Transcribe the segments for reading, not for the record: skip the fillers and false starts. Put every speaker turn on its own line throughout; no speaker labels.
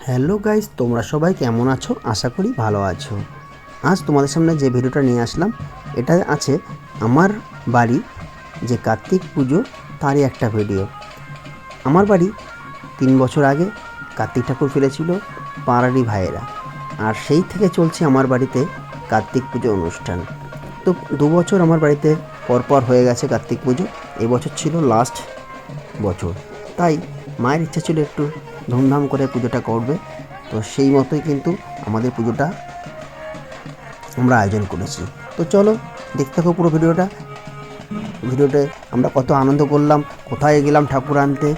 Hello guys, তোমরা সবাই কেমন আছো? আশা করি ভালো আছো। আজ তোমাদের সামনে যে ভিডিওটা নিয়ে আসলাম, এটা আছে আমার বাড়ি যে কার্তিক পুজো তারই একটা ভিডিও। আমার বাড়ি 3 বছর আগে কার্তিক ঠাকুর ফেলেছিল পাড়ারই ভাইয়েরা, আর সেই থেকে চলছে আমার বাড়িতে কার্তিক পুজো অনুষ্ঠান। তো 2 বছর আমার বাড়িতে পরপর হয়ে গেছে কার্তিক পুজো। এবছর ছিল লাস্ট বছর, তাই মায়ের ইচ্ছা ছিল একটু ধুমধাম করে পুজোটা করবে। তো সেই মতোই কিন্তু আমাদের পুজোটা আমরা আয়োজন করেছি। তো চলো দেখতে থাকো পুরো ভিডিওতে আমরা কত আনন্দ করলাম, কোথায় গেলাম ঠাকুর আনতে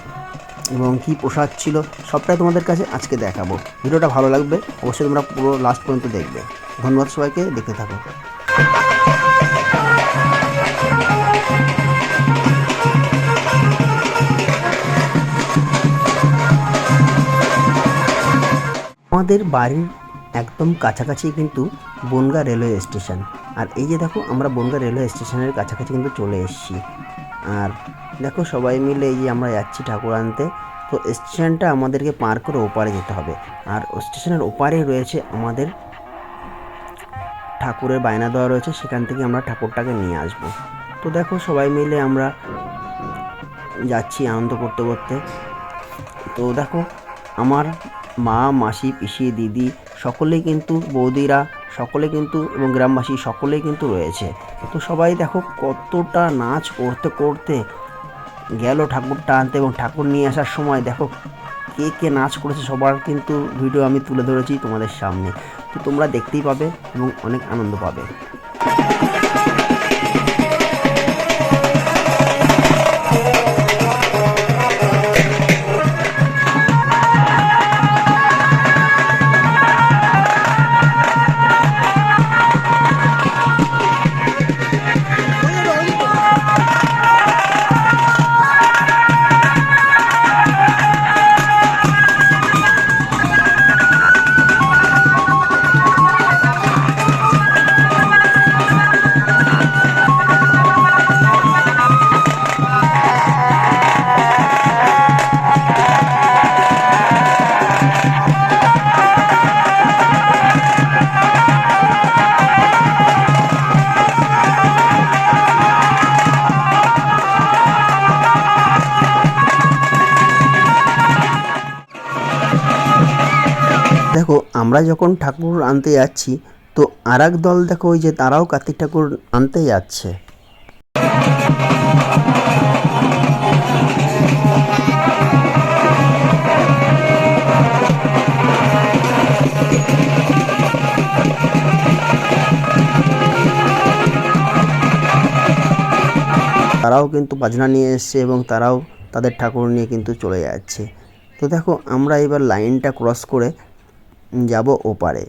এবং কী প্রসাদ ছিল, সবটাই তোমাদের কাছে আজকে দেখাবো। ভিডিওটা ভালো লাগবে, অবশ্যই তোমরা পুরো লাস্ট পর্যন্ত দেখবে। ধন্যবাদ সবাইকে, দেখতে থাকো। আমাদের বাড়ির একদম কাছাকাছি কিন্তু বনগাঁ রেলওয়ে স্টেশন। আর এই যে দেখো, আমরা বনগাঁ রেলওয়ে স্টেশনের কাছাকাছি কিন্তু চলে এসেছি। আর দেখো সবাই মিলে এই যে আমরা যাচ্ছি ঠাকুর আনতে। তো স্টেশনটা আমাদেরকে পার করে ওপারে যেতে হবে, আর স্টেশনের ওপারেই রয়েছে আমাদের ঠাকুরের বায়না দেওয়া রয়েছে, সেখান থেকে আমরা ঠাকুরটাকে নিয়ে আসব। তো দেখো সবাই মিলে আমরা যাচ্ছি আনন্দ করতে করতে। তো দেখো আমার মা, মাসি, পিসি, দিদি সকলেই কিন্তু, বৌদিরা সকলে কিন্তু এবং গ্রামবাসী সকলেই কিন্তু রয়েছে। তো সবাই দেখো কতটা নাচ করতে করতে গেল ঠাকুরটা আনতে, এবং ঠাকুর নিয়ে আসার সময় দেখো কে কে নাচ করেছে সবার কিন্তু ভিডিও আমি তুলে ধরেছি তোমাদের সামনে। তো তোমরা দেখতেই পাবে এবং অনেক আনন্দ পাবে। দেখো আমরা যখন ঠাকুর আনতে যাচ্ছি, তো আরেক দল দেখো ওই যে তারাও কার্তিক ঠাকুর আনতে যাচ্ছে। তারাও কিন্তু বাজনা নিয়ে এসছে এবং তারাও তাদের ঠাকুর নিয়ে কিন্তু চলে যাচ্ছে। তো দেখো আমরা এবার লাইনটা ক্রস করে যাব ওপারে।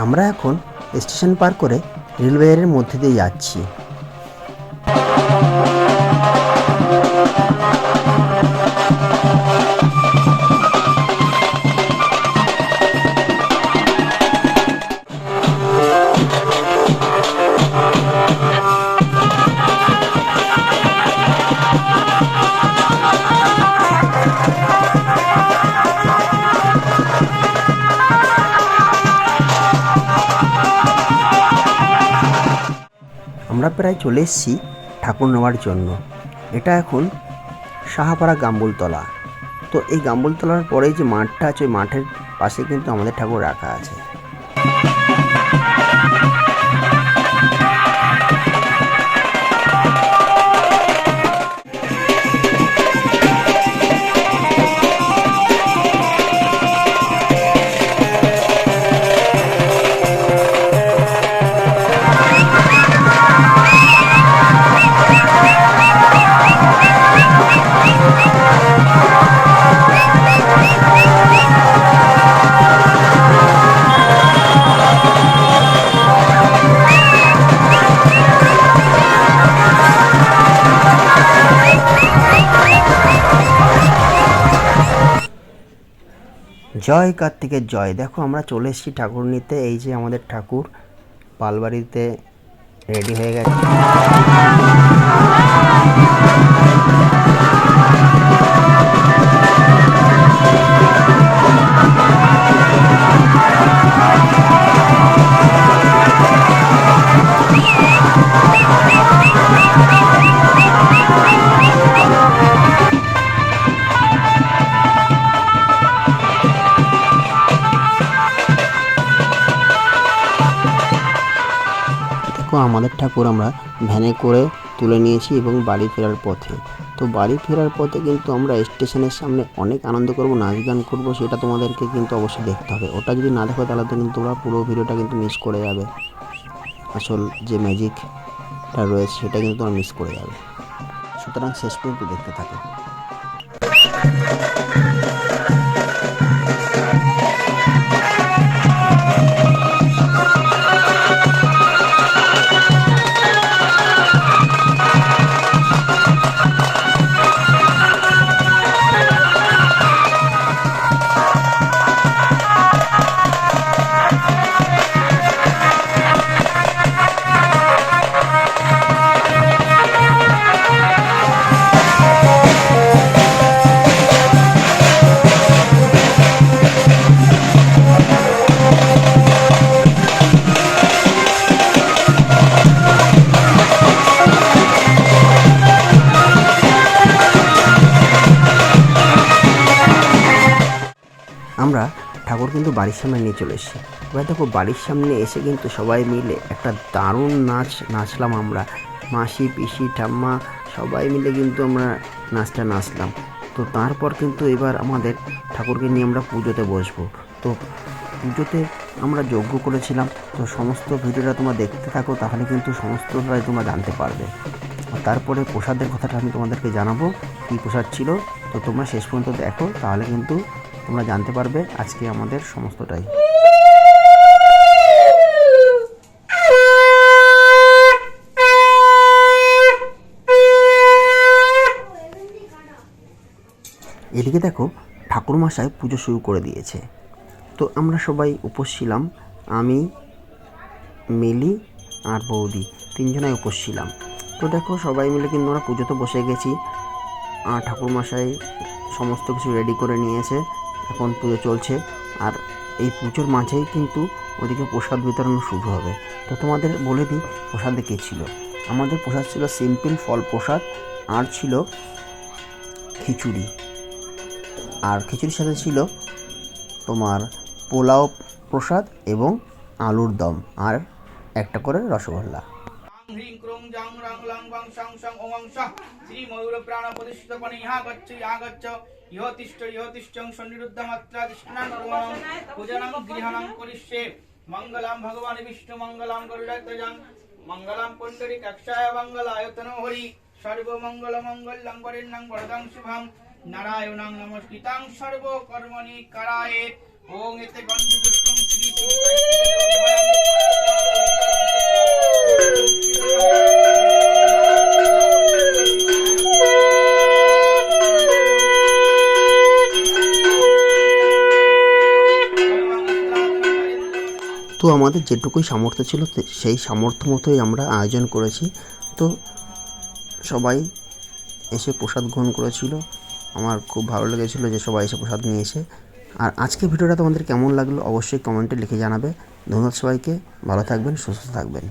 আমরা এখন স্টেশন পার করে রেলওয়ের মধ্যে দিয়ে যাচ্ছি। আমরা প্রায় চলে এসেছি ঠাকুর নেওয়ার জন্য। এটা এখন সাহাপাড়া গাম্বুলতলা। তো এই গাম্বুলতলার পরেই যে মাঠটা আছে, ওই মাঠের পাশে কিন্তু আমাদের ঠাকুর রাখা আছে। জয় কার্তিকের জয়। দেখো আমরা চলে এসেছি ঠাকুর নিতে। এই যে আমাদের ঠাকুর পালবাড়িতে রেডি হয়ে গেছে। আমাদের ঠাকুর আমরা ভ্যানে করে তুলে নিয়েছি এবং বাড়ি ফেরার পথে। তো বাড়ি ফেরার পথে কিন্তু আমরা স্টেশনের সামনে অনেক আনন্দ করব, নাচ গান করবো, সেটা তোমাদেরকে কিন্তু অবশ্যই দেখতে হবে। ওটা যদি না দেখো তাহলে কিন্তু তোমরা পুরো ভিডিওটা কিন্তু মিস করে যাবে। আসল যে ম্যাজিকটা রয়েছে সেটা কিন্তু তোমরা মিস করে যাবে। সুতরাং শেষ পর্যন্ত দেখতে থাকো। আমরা ঠাকুর কিন্তু বাড়ির সামনে নিয়ে চলে এসেছি। এবার দেখো বাড়ির সামনে এসে কিন্তু সবাই মিলে একটা দারুণ নাচলাম আমরা। মাসি, পিসি, ঠাম্মা সবাই মিলে কিন্তু আমরা নাচটা নাচলাম। তো তারপর কিন্তু এবার আমাদের ঠাকুরকে নিয়ে আমরা পুজোতে বসবো। তো পুজোতে আমরা যজ্ঞ করেছিলাম। তো সমস্ত ভিডিওটা তোমরা দেখতে থাকো, তাহলে কিন্তু সমস্তটাই তোমরা জানতে পারবে। আর তারপরে প্রসাদের কথাটা আমি তোমাদেরকে জানাবো, কী প্রসাদ ছিল। তো তোমরা শেষ পর্যন্ত দেখো, তাহলে কিন্তু তোমরা জানতে পারবে আজকে আমাদের সমস্তটাই। এদিকে দেখো ঠাকুরমশাই পুজো শুরু করে দিয়েছে। তো আমরা সবাই উপোস ছিলাম। আমি, মিলি আর বৌদি তিনজনাই উপোস ছিলাম। তো দেখো সবাই মিলে কিন্তু আমরা পুজোতে বসে গেছি। আর ঠাকুরমশাই সমস্ত কিছু রেডি করে নিয়েছে, এখন পুজো চলছে। আর এই পুজোর মাঝেই কিন্তু ওদিকে প্রসাদ বিতরণ শুরু হবে। তো তোমাদের বলে দিই প্রসাদে কী ছিল। আমাদের প্রসাদ ছিল সিম্পল ফল প্রসাদ, আর ছিল খিচুড়ি। আর খিচুড়ির সাথে ছিল তোমার পোলাও প্রসাদ এবং আলুর দম, আর একটা করে রসগোল্লা।
হ্রিং ক্রোং জাং রাং লাং বাং সাং সাং ওং সাহ শ্রী ময়ূর প্রাণ প্রতিষ্ঠিত পণে ইহা গচ্ছ ইহতিষ্ঠং সন্নিরুদ্ধ মাত্রা দৃষ্টান কুর্বণং পূজনং গৃহণং করিষ্যে মঙ্গলাম ভগবান বিষ্ণু মঙ্গলাম গরুড়ধ্বজং মঙ্গলাম পুণ্ডরীকাক্ষায় মঙ্গলায়তনো হরি সর্বমঙ্গল মঙ্গলং বরেণ্যং বরদং শুভং নারায়ণং নমস্কৃতং সর্বকর্মণি কারায়ে ওং এতে গন্ধপুষ্পং শ্রী
তো আমাদের যেটুকুই সামর্থ্য ছিল সেই সামর্থ্য মতোই আমরা আয়োজন করেছি। তো সবাই এসে প্রসাদ গ্রহণ করেছিল। আমার খুব ভালো লেগেছিলো যে সবাই এসে প্রসাদ নিয়ে এসে। আর আজকে ভিডিওটা তোমাদের কেমন লাগলো অবশ্যই কমেন্টে লিখে জানাবে। ধন্যবাদ সবাইকে, ভালো থাকবেন, সুস্থ থাকবেন।